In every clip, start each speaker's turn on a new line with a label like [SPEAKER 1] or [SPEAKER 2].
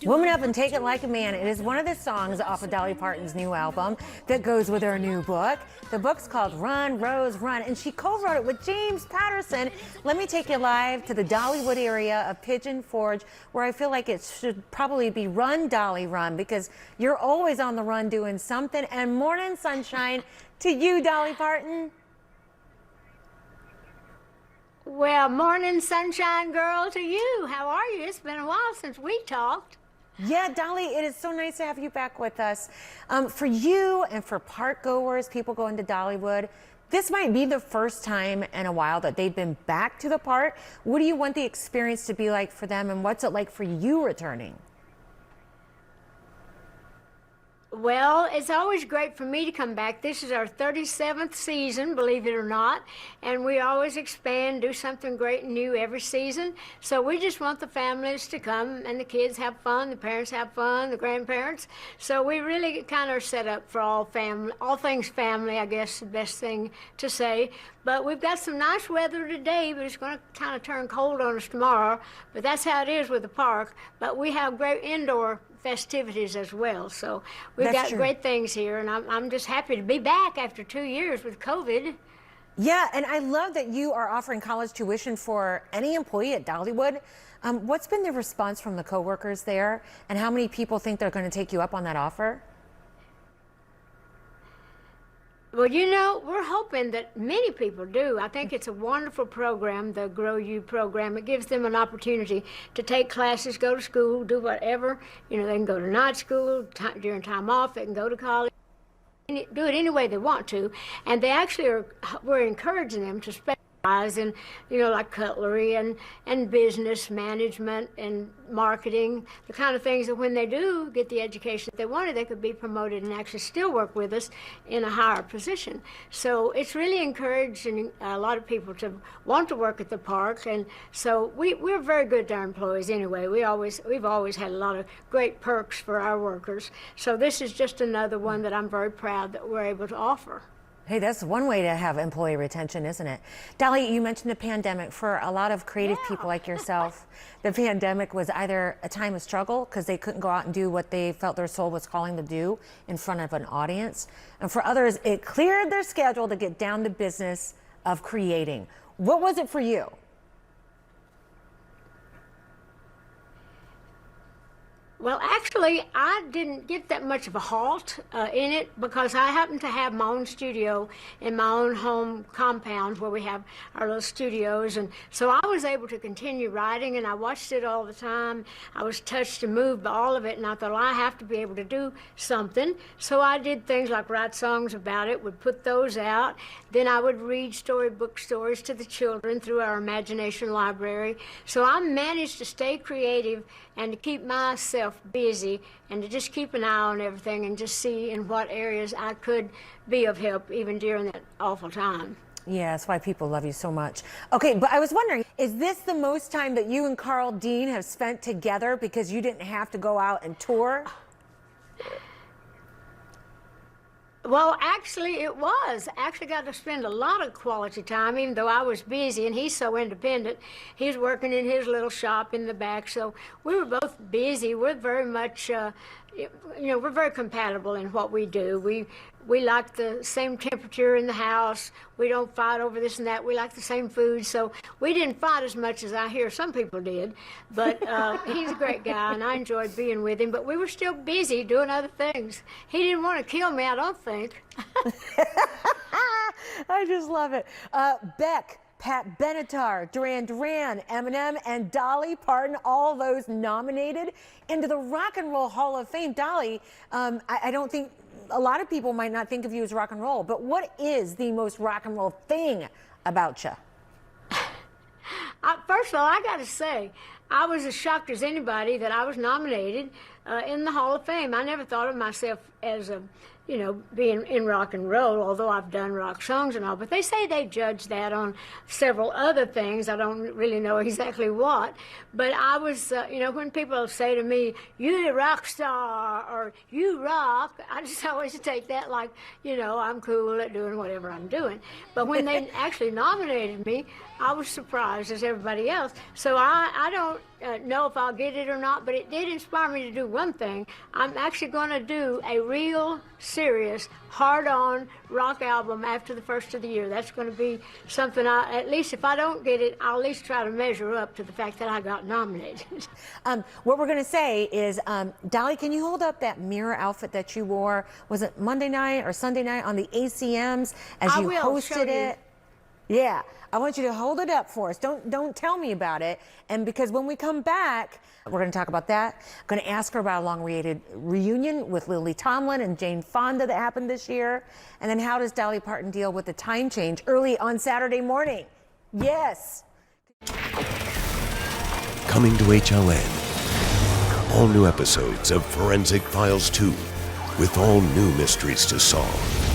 [SPEAKER 1] Woman Up and Take It Like a Man. It is one of the songs off of Dolly Parton's new album that goes with her new book. The book's called Run, Rose, Run, and she co-wrote it with James Patterson. Let me take you live to the Dollywood area of Pigeon Forge, where I feel like it should probably be Run, Dolly, Run, because you're always on the run doing something. And morning sunshine to you, Dolly Parton.
[SPEAKER 2] Well, morning sunshine girl to you. How are you? It's been a while since we talked.
[SPEAKER 1] Yeah, Dolly, it is so nice to have you back with us. For you and for park goers, people going to Dollywood, this might be the first time in a while that they've been back to the park. What do you want the experience to be like for them, and what's it like for you returning?
[SPEAKER 2] Well, it's always great for me to come back. This is our 37th season, believe it or not, and we always expand, do something great and new every season. So we just want the families to come and the kids have fun, the parents have fun, the grandparents. So we really kind of are set up for all things family, I guess is the best thing to say. But we've got some nice weather today, but it's going to kind of turn cold on us tomorrow. But that's how it is with the park. But we have great indoor festivities as well. So we've got great things here, and I'm just happy to be back after 2 years with COVID.
[SPEAKER 1] Yeah, and I love that you are offering college tuition for any employee at Dollywood. What's been the response from the coworkers there, and how many people think they're going to take you up on that offer?
[SPEAKER 2] Well, you know, we're hoping that many people do. I think it's a wonderful program, the Grow You program. It gives them an opportunity to take classes, go to school, do whatever. You know, they can go to night school during time off. They can go to college, do it any way they want to. And they actually we're encouraging them to specialize in, you know, like cutlery and business management and marketing, the kind of things that when they do get the education that they wanted, they could be promoted and actually still work with us in a higher position. So it's really encouraging a lot of people to want to work at the park, and so we're very good to our employees anyway. We've always had a lot of great perks for our workers. So this is just another one that I'm very proud that we're able to offer.
[SPEAKER 1] Hey, that's one way to have employee retention, isn't it? Dolly, you mentioned the pandemic. For a lot of creative people like yourself, the pandemic was either a time of struggle because they couldn't go out and do what they felt their soul was calling them to do in front of an audience. And for others, it cleared their schedule to get down to business of creating. What was it for you?
[SPEAKER 2] Well, actually, I didn't get that much of a halt in it because I happen to have my own studio in my own home compound where we have our little studios. And so I was able to continue writing, and I watched it all the time. I was touched and moved by all of it, and I thought, well, I have to be able to do something. So I did things like write songs about it, would put those out. Then I would read storybook stories to the children through our imagination library. So I managed to stay creative and to keep myself busy and to just keep an eye on everything and just see in what areas I could be of help even during that awful time.
[SPEAKER 1] Yeah, that's why people love you so much. Okay, but I was wondering, is this the most time that you and Carl Dean have spent together because you didn't have to go out and tour?
[SPEAKER 2] Well, actually, it was. I actually got to spend a lot of quality time, even though I was busy, and he's so independent. He's working in his little shop in the back, so we were both busy. We're very much, you know, we're very compatible in what we do. We like the same temperature in the house. We don't fight over this and that. We like the same food, so we didn't fight as much as I hear some people did. But he's a great guy, and I enjoyed being with him. But we were still busy doing other things. He didn't want to kill me, I don't think.
[SPEAKER 1] I just love it. Beck, Pat Benatar, Duran Duran, Eminem, and Dolly Parton, all those nominated into the Rock and Roll Hall of Fame. Dolly, I don't think a lot of people might not think of you as rock and roll, but what is the most rock and roll thing about you?
[SPEAKER 2] First of all, I got to say, I was as shocked as anybody that I was nominated in the Hall of Fame. I never thought of myself as a, you know, being in rock and roll, although I've done rock songs and all. But they say they judge that on several other things. I don't really know exactly what. But I was, you know, when people say to me, "You're a rock star," or "You rock," I just always take that like, you know, I'm cool at doing whatever I'm doing. But when they actually nominated me, I was surprised as everybody else. So I don't know if I'll get it or not, but it did inspire me to do one thing. I'm actually going to do a real serious, hard-on rock album after the first of the year. That's going to be something at least if I don't get it, I'll at least try to measure up to the fact that I got nominated.
[SPEAKER 1] What we're going to say is, Dolly, can you hold up that mirror outfit that you wore? Was it Monday night or Sunday night on the ACMs as you hosted it? Yeah, I want you to hold it up for us. Don't tell me about it. And because when we come back, we're going to talk about that. I'm going to ask her about a long-awaited reunion with Lily Tomlin and Jane Fonda that happened this year. And then how does Dolly Parton deal with the time change early on Saturday morning? Yes.
[SPEAKER 3] Coming to HLN. All new episodes of Forensic Files 2 with all new mysteries to solve.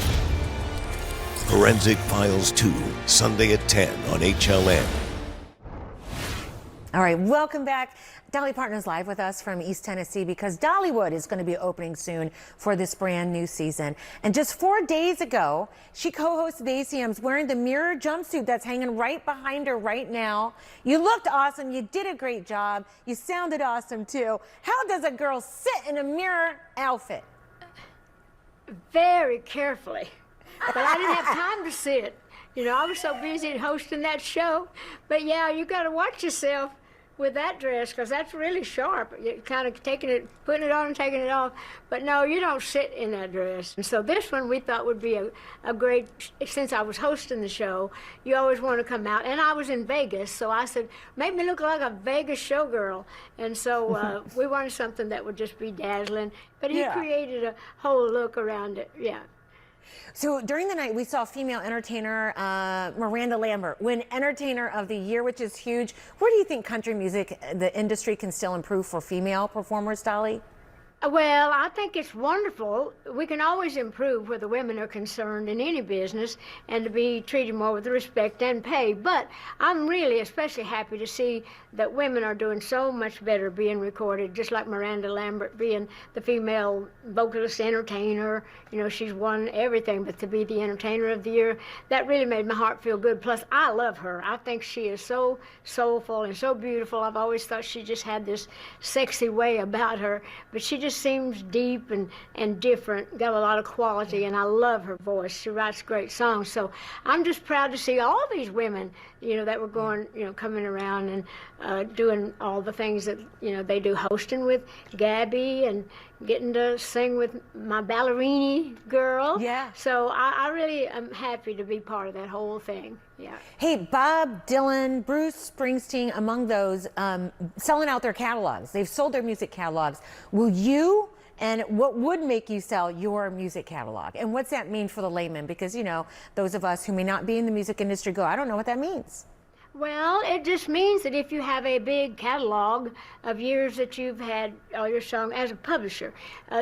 [SPEAKER 3] Forensic Files 2, Sunday at 10 on HLN.
[SPEAKER 1] All right, welcome back. Dolly Parton is live with us from East Tennessee because Dollywood is going to be opening soon for this brand new season. And just 4 days ago, she co-hosted the ACMs wearing the mirror jumpsuit that's hanging right behind her right now. You looked awesome. You did a great job. You sounded awesome, too. How does a girl sit in a mirror outfit?
[SPEAKER 2] Very carefully. But I didn't have time to sit. You know, I was so busy hosting that show. But yeah, you got to watch yourself with that dress because that's really sharp. You're kind of putting it on and taking it off. But no, you don't sit in that dress. And so this one we thought would be a great, since I was hosting the show, you always want to come out. And I was in Vegas, so I said, make me look like a Vegas showgirl. And so we wanted something that would just be dazzling. But he created a whole look around it, yeah.
[SPEAKER 1] So during the night, we saw female entertainer Miranda Lambert win Entertainer of the Year, which is huge. Where do you think country music, the industry, can still improve for female performers, Dolly?
[SPEAKER 2] Well, I think it's wonderful. We can always improve where the women are concerned in any business and to be treated more with respect and pay. But I'm really especially happy to see that women are doing so much better being recorded, just like Miranda Lambert being the female vocalist entertainer. You know, she's won everything, but to be the Entertainer of the Year, that really made my heart feel good. Plus, I love her. I think she is so soulful and so beautiful. I've always thought she just had this sexy way about her, but she just seems deep and different, got a lot of quality, and I love her voice. She writes great songs. So I'm just proud to see all these women, you know, that were going, you know, coming around and doing all the things that, you know, they do, hosting with Gabby and getting to sing with my ballerini girl.
[SPEAKER 1] Yeah.
[SPEAKER 2] So I really am happy to be part of that whole thing. Yeah.
[SPEAKER 1] Hey, Bob Dylan, Bruce Springsteen, among those, selling out their catalogs. They've sold their music catalogs. Will you, and what would make you sell your music catalog? And what's that mean for the layman? Because, you know, those of us who may not be in the music industry go, I don't know what that means.
[SPEAKER 2] Well, it just means that if you have a big catalog of years that you've had all your song as a publisher,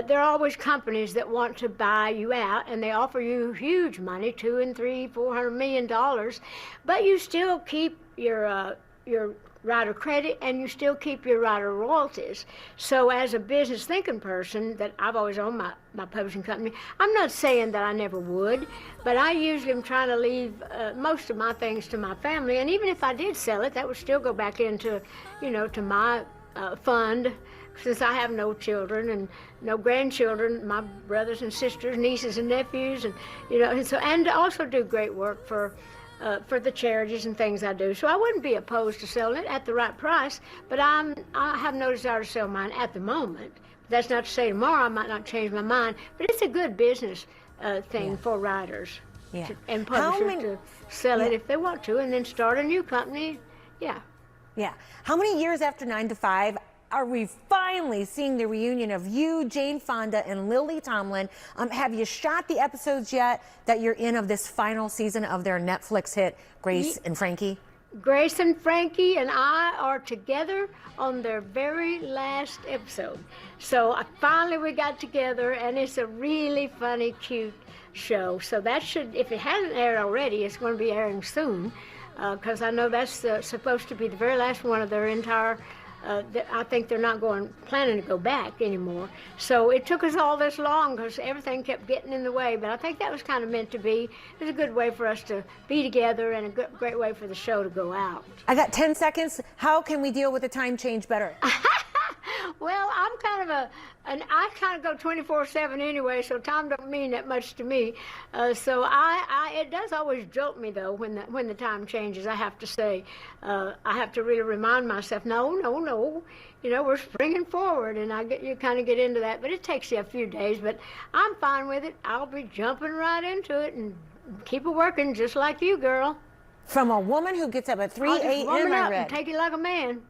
[SPEAKER 2] there are always companies that want to buy you out, and they offer you huge money, $200 and $300, $400 million, but you still keep your writer credit and you still keep your writer royalties. So as a business thinking person, that I've always owned my publishing company, I'm not saying that I never would, but I usually am trying to leave most of my things to my family, and even if I did sell it, that would still go back into, you know, to my fund, since I have no children and no grandchildren, my brothers and sisters, nieces and nephews, and, you know, and also do great work for the charities and things I do. So I wouldn't be opposed to selling it at the right price, but I have no desire to sell mine at the moment. That's not to say tomorrow I might not change my mind, but it's a good business thing for writers and publishers to sell it if they want to, and then start a new company. Yeah.
[SPEAKER 1] How many years after 9 to 5 are we finally seeing the reunion of you, Jane Fonda, and Lily Tomlin? Have you shot the episodes yet that you're in of this final season of their Netflix hit, Grace and Frankie?
[SPEAKER 2] Grace and Frankie and I are together on their very last episode. So finally we got together, and it's a really funny, cute show. So that should, if it hasn't aired already, it's going to be airing soon, because I know that's supposed to be the very last one of their entire I think they're not planning to go back anymore. So it took us all this long because everything kept getting in the way. But I think that was kind of meant to be. It was a good way for us to be together and a great way for the show to go out.
[SPEAKER 1] I got 10 seconds. How can we deal with the time change better?
[SPEAKER 2] Well, I'm kind of I kind of go 24/7 anyway, so time don't mean that much to me. So it does always jolt me though when the time changes. I have to say, I have to really remind myself, no, you know, we're springing forward, and you kind of get into that. But it takes you a few days, but I'm fine with it. I'll be jumping right into it and keep it working just like you, girl.
[SPEAKER 1] From a woman who gets up at 3
[SPEAKER 2] I'll just
[SPEAKER 1] a.m.
[SPEAKER 2] warm it
[SPEAKER 1] I
[SPEAKER 2] up
[SPEAKER 1] read.
[SPEAKER 2] and take it like a man.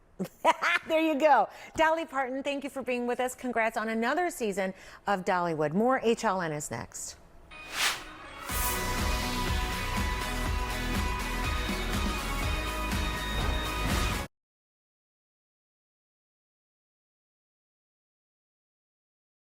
[SPEAKER 1] There you go. Dolly Parton, thank you for being with us. Congrats on another season of Dollywood. More HLN is next.